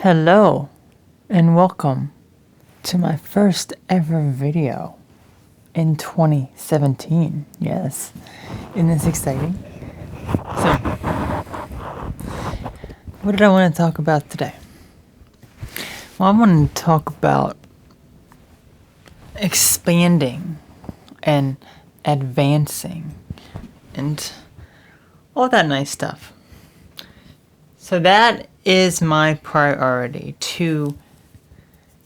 Hello and welcome to my first ever video in 2017. Yes, isn't this exciting? So, what did I want to talk about today? Well, I want to talk about expanding and advancing and all that nice stuff. So that is my priority, to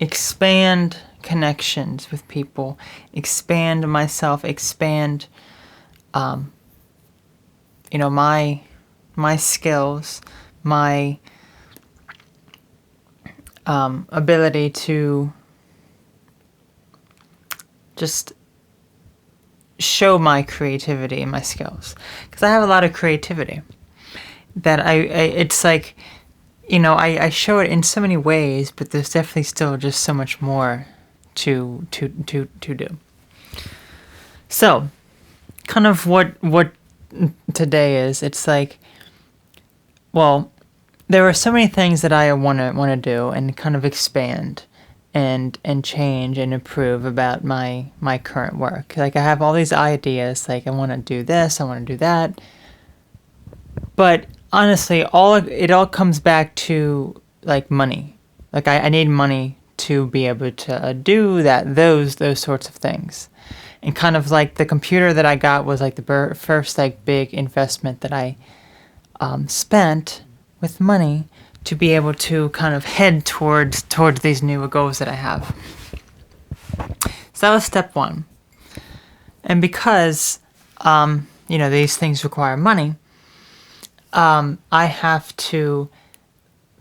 expand connections with people, expand myself, expand, my skills, my ability to just show my creativity and my skills, because I have a lot of creativity that it's like, I show it in so many ways, but there's definitely still just so much more to do. So, kind of what today is, it's like, well, there are so many things that I want to do and kind of expand and change and improve about my current work. Like, I have all these ideas, like I want to do this, I want to do that, but honestly, it all comes back to like money. Like, I need money to be able to do those sorts of things. And kind of like the computer that I got was like the first like big investment that I spent with money to be able to kind of head towards these new goals that I have. So that was step one. And because these things require money, I have to,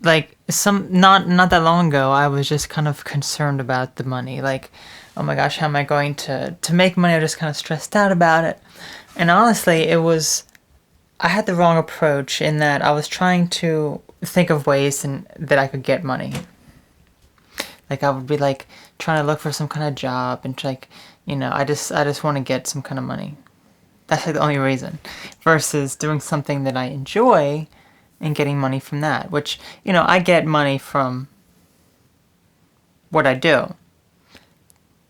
like, not that long ago, I was just kind of concerned about the money. Like, oh my gosh, how am I going to make money? I was just kind of stressed out about it. And honestly, I had the wrong approach in that I was trying to think of ways that I could get money. Like, I would be like trying to look for some kind of job and like, I just want to get some kind of money. That's like the only reason, versus doing something that I enjoy and getting money from that, which, I get money from what I do,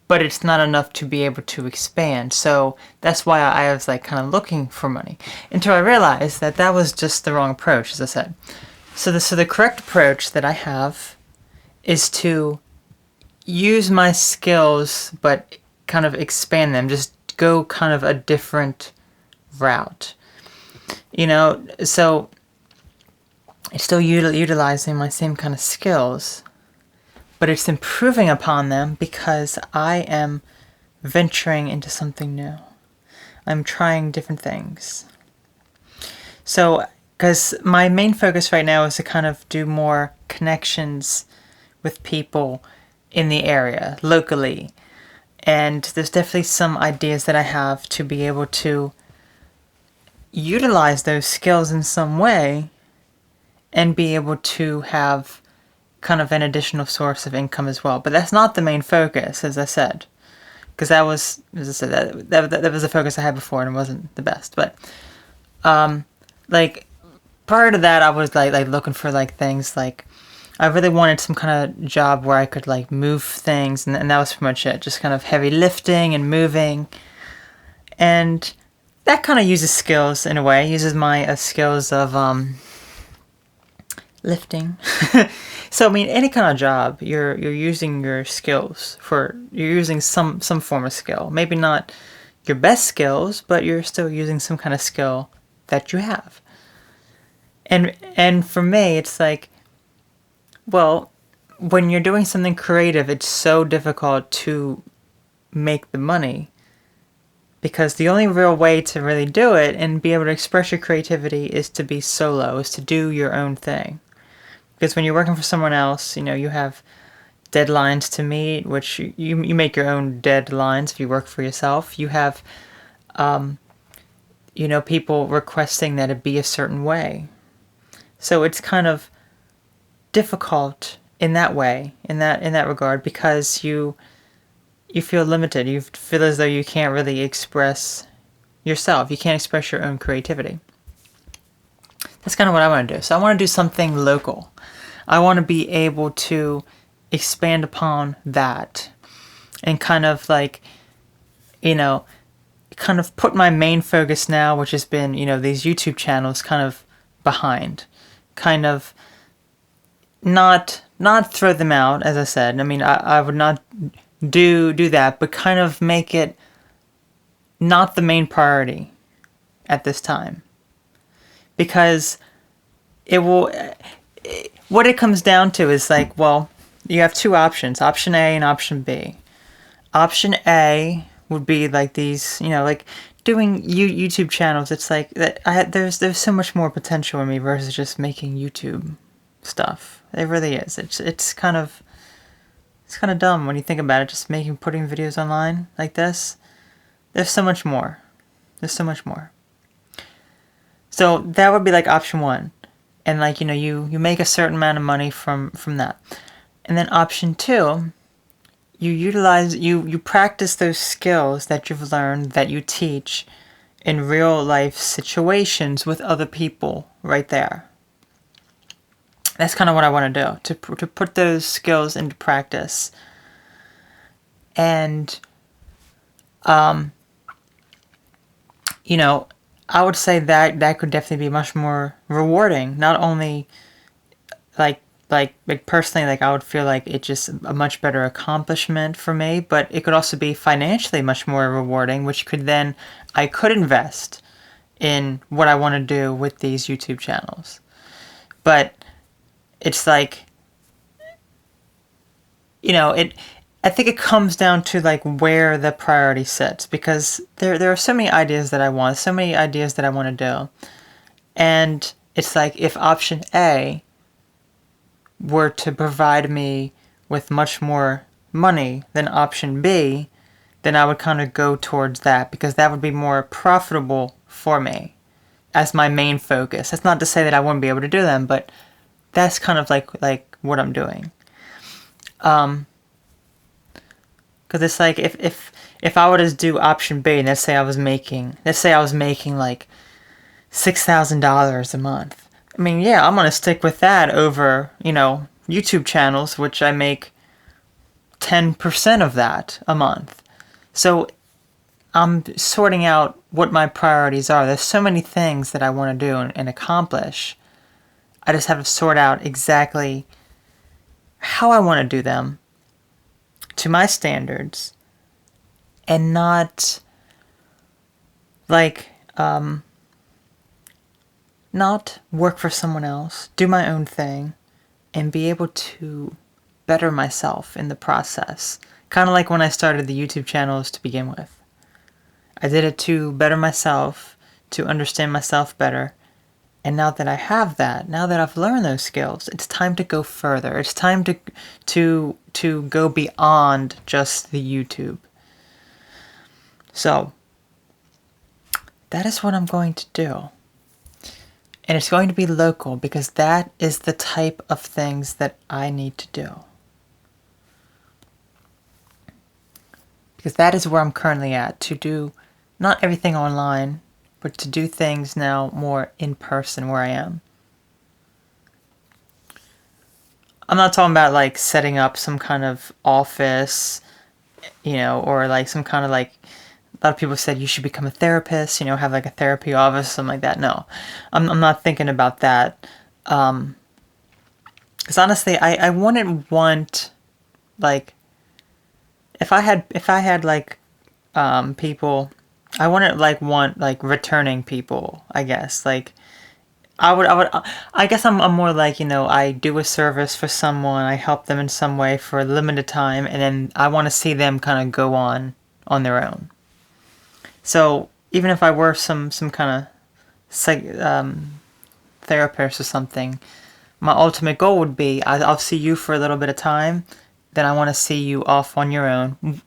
but it's not enough to be able to expand. So that's why I was like kind of looking for money, until I realized that was just the wrong approach, as I said. So the correct approach that I have is to use my skills, but kind of expand them, just go kind of a different route. So it's still utilizing my same kind of skills, but it's improving upon them because I am venturing into something new. I'm trying different things. So, because my main focus right now is to kind of do more connections with people in the area, locally. And there's definitely some ideas that I have to be able to utilize those skills in some way and be able to have kind of an additional source of income as well. But that's not the main focus, as I said, because that was, as I said, that was the focus I had before, and it wasn't the best. But like, prior to that, I was like looking for like things like, I really wanted some kind of job where I could like move things, and that was pretty much it. Just kind of heavy lifting and moving, and that kind of uses skills in a way. Uses my skills of lifting. So I mean, any kind of job, you're using your skills you're using some form of skill. Maybe not your best skills, but you're still using some kind of skill that you have. And for me, it's like, well, when you're doing something creative, it's so difficult to make the money, because the only real way to really do it and be able to express your creativity is to be solo, is to do your own thing. Because when you're working for someone else, you have deadlines to meet, which you make your own deadlines. If you work for yourself, you have, people requesting that it be a certain way. So it's kind of difficult in that way, in that regard, because you feel limited. You feel as though you can't really express yourself. You can't express your own creativity. That's kind of what I want to do. So I want to do something local. I want to be able to expand upon that and kind of like, you know, kind of put my main focus now, which has been, these YouTube channels, kind of behind, kind of not throw them out, as I said. I mean, I would not do that, but kind of make it not the main priority at this time, because it will. What it comes down to is like, well, you have two options: option A and option B. Option A would be like these, like doing YouTube channels. It's like that. There's so much more potential in me versus just making YouTube stuff. It really is. It's kind of dumb when you think about it. Just putting videos online like this. There's so much more. There's so much more. So that would be like option one, and like you make a certain amount of money from that, and then option two, you practice those skills that you've learned, that you teach in real life situations with other people right there. That's kind of what I want to do, to put those skills into practice. And I would say that could definitely be much more rewarding. Not only like personally, like I would feel like it's just a much better accomplishment for me, but it could also be financially much more rewarding, which I could invest in what I want to do with these YouTube channels. But it's like, I think it comes down to like where the priority sits, because there are so many ideas that I want, so many ideas that I want to do. And it's like, if option A were to provide me with much more money than option B, then I would kind of go towards that, because that would be more profitable for me as my main focus. That's not to say that I wouldn't be able to do them, but that's kind of like what I'm doing. Because it's like, if I were to do option B, and let's say I was making like $6,000 a month. I mean, yeah, I'm gonna stick with that over, YouTube channels, which I make 10% of that a month. So I'm sorting out what my priorities are. There's so many things that I want to do and accomplish. I just have to sort out exactly how I want to do them to my standards, and not like not work for someone else, do my own thing, and be able to better myself in the process. Kind of like when I started the YouTube channels to begin with. I did it to better myself, to understand myself better. And now that I have that, now that I've learned those skills, it's time to go further. It's time to go beyond just the YouTube. So that is what I'm going to do. And it's going to be local, because that is the type of things that I need to do. Because that is where I'm currently at, to do not everything online, but to do things now more in person where I am. I'm not talking about like setting up some kind of office, or like some kind of like, a lot of people said you should become a therapist, have like a therapy office, something like that. No, I'm not thinking about that. Because honestly, I wouldn't want, like, if I had like people, I wouldn't like want like returning people, I guess. Like I guess I'm more like, I do a service for someone, I help them in some way for a limited time, and then I want to see them kind of go on their own. So even if I were some kind of therapist or something, my ultimate goal would be, I'll see you for a little bit of time, then I want to see you off on your own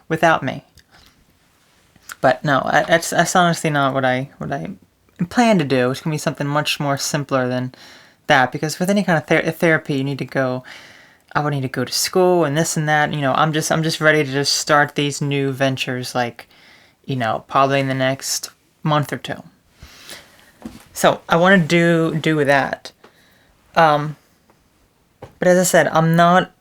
without me. But no, that's honestly not what I plan to do. It's gonna be something much more simpler than that, because with any kind of therapy, you need to go. I would need to go to school and this and that. I'm just ready to just start these new ventures, like, probably in the next month or two. So I want to do that. But as I said, I'm not.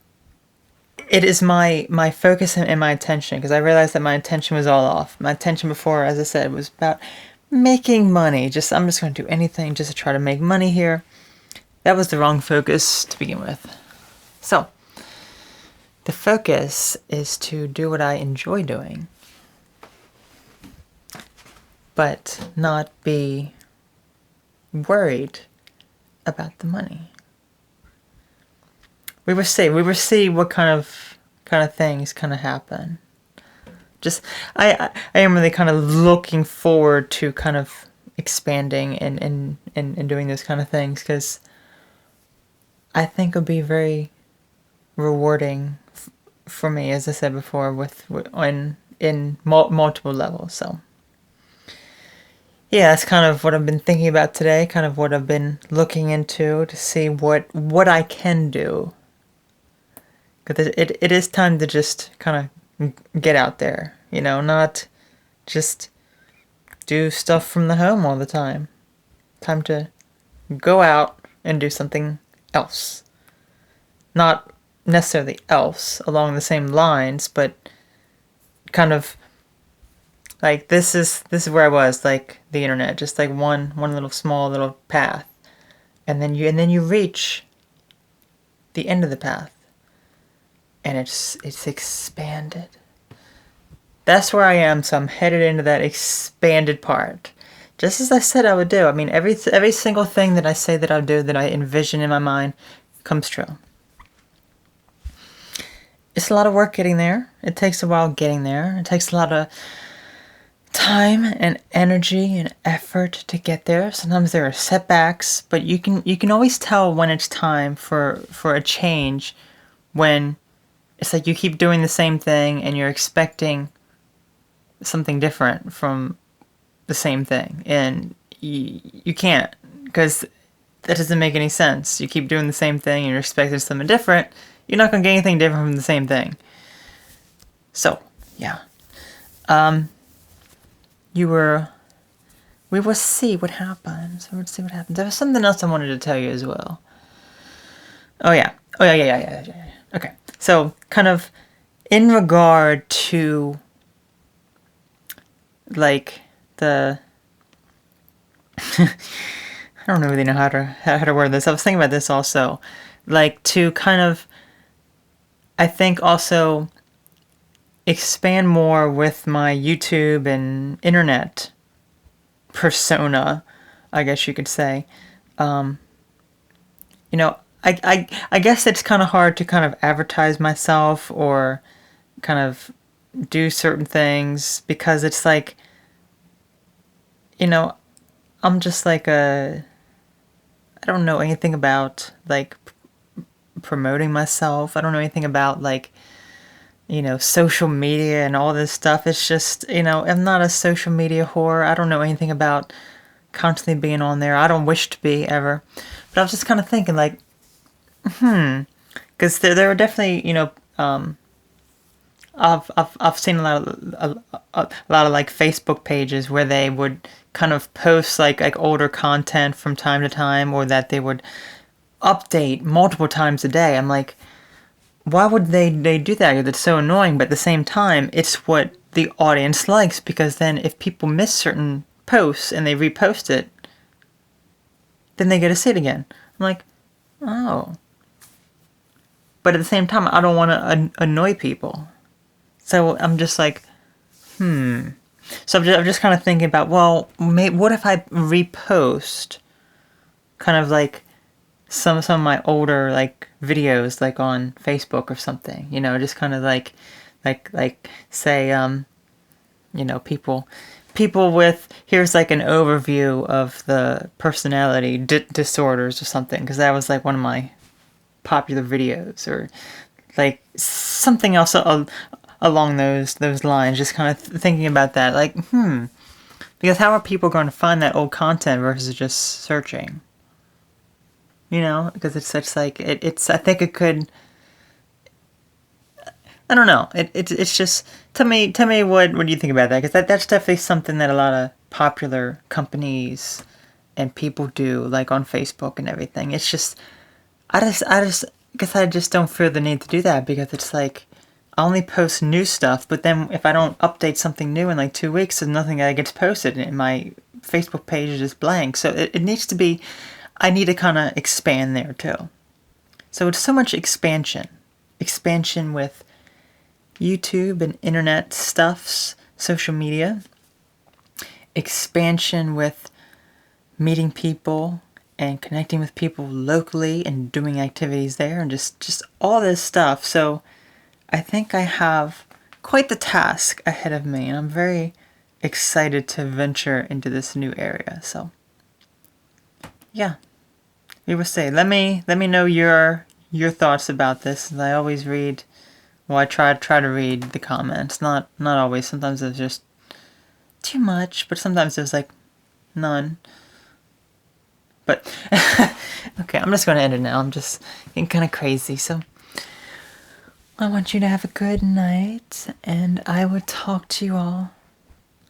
It is my focus and my attention, because I realized that my attention was all off. My attention before, as I said, was about making money. I'm just going to do anything just to try to make money here. That was the wrong focus to begin with. So, the focus is to do what I enjoy doing, but not be worried about the money. We will see what kind of things kind of happen. I am really kind of looking forward to kind of expanding and doing those kind of things, because I think it'll be very rewarding for me, as I said before, in multiple levels. So yeah, that's kind of what I've been thinking about today, kind of what I've been looking into to see what I can do. Because it is time to just kind of get out there, not just do stuff from the home all the time. Time to go out and do something else. Not necessarily else along the same lines, but kind of like this is where I was, like the internet, just like one little small little path, and then you reach the end of the path, and it's expanded. That's where I am, so I'm headed into that expanded part. Just as I said I would do. I mean, every single thing that I say that I'll do, that I envision in my mind, comes true. It's a lot of work getting there. It takes a while getting there. It takes a lot of time and energy and effort to get there. Sometimes there are setbacks, but you can always tell when it's time for a change, when it's like you keep doing the same thing and you're expecting something different from the same thing, and you can't, because that doesn't make any sense. You keep doing the same thing and you're expecting something different, you're not going to get anything different from the same thing. So yeah, we will see what happens. There was something else I wanted to tell you as well. Yeah. Okay, so kind of in regard to like the I don't really know how to word this. I was thinking about this also, like to kind of, I think also expand more with my YouTube and internet persona, I guess you could say. I guess it's kind of hard to kind of advertise myself or kind of do certain things, because it's like, I'm just like I don't know anything about like promoting myself. I don't know anything about like, social media and all this stuff. It's just, I'm not a social media whore. I don't know anything about constantly being on there. I don't wish to be ever. But I was just kind of thinking like, because there are definitely, I've seen a lot of like Facebook pages where they would kind of post like older content from time to time, or that they would update multiple times a day. I'm like, why would they do that? It's so annoying, but at the same time, it's what the audience likes, because then if people miss certain posts and they repost it, then they get to see it again. I'm like, oh. But at the same time, I don't want to annoy people. So I'm just like, So I'm just kind of thinking about, well, what if I repost kind of like some of my older like videos, like on Facebook or something, just kind of like say, people with, here's like an overview of the personality disorders or something, because that was like one of my popular videos, or like something else along those lines. Just kind of thinking about that, like, because how are people going to find that old content versus just searching? Because it's like it's. I think it could. I don't know. It's just, tell me what do you think about that? Because that's definitely something that a lot of popular companies and people do, like on Facebook and everything. It's just, I just guess I just don't feel the need to do that because it's like I only post new stuff, but then if I don't update something new in like 2 weeks, there's nothing that gets posted, and my Facebook page is just blank. So it needs to be, I need to kind of expand there too. So it's so much expansion. Expansion with YouTube and internet stuffs, social media. Expansion with meeting people and connecting with people locally and doing activities there and just all this stuff. So I think I have quite the task ahead of me, and I'm very excited to venture into this new area. So yeah, we will say. Let me know your thoughts about this. I always read. Well, I try to read the comments. Not always. Sometimes there's just too much, but sometimes there's like none. But okay, I'm just gonna end it now. I'm just getting kind of crazy. So I want you to have a good night, and I will talk to you all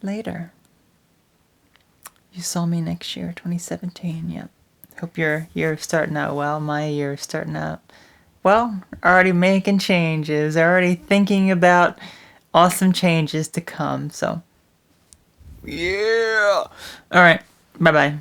later. You saw me next year, 2017. Yep. Hope your year is starting out well. My year is starting out well. Already making changes. Already thinking about awesome changes to come. So yeah. All right. Bye bye.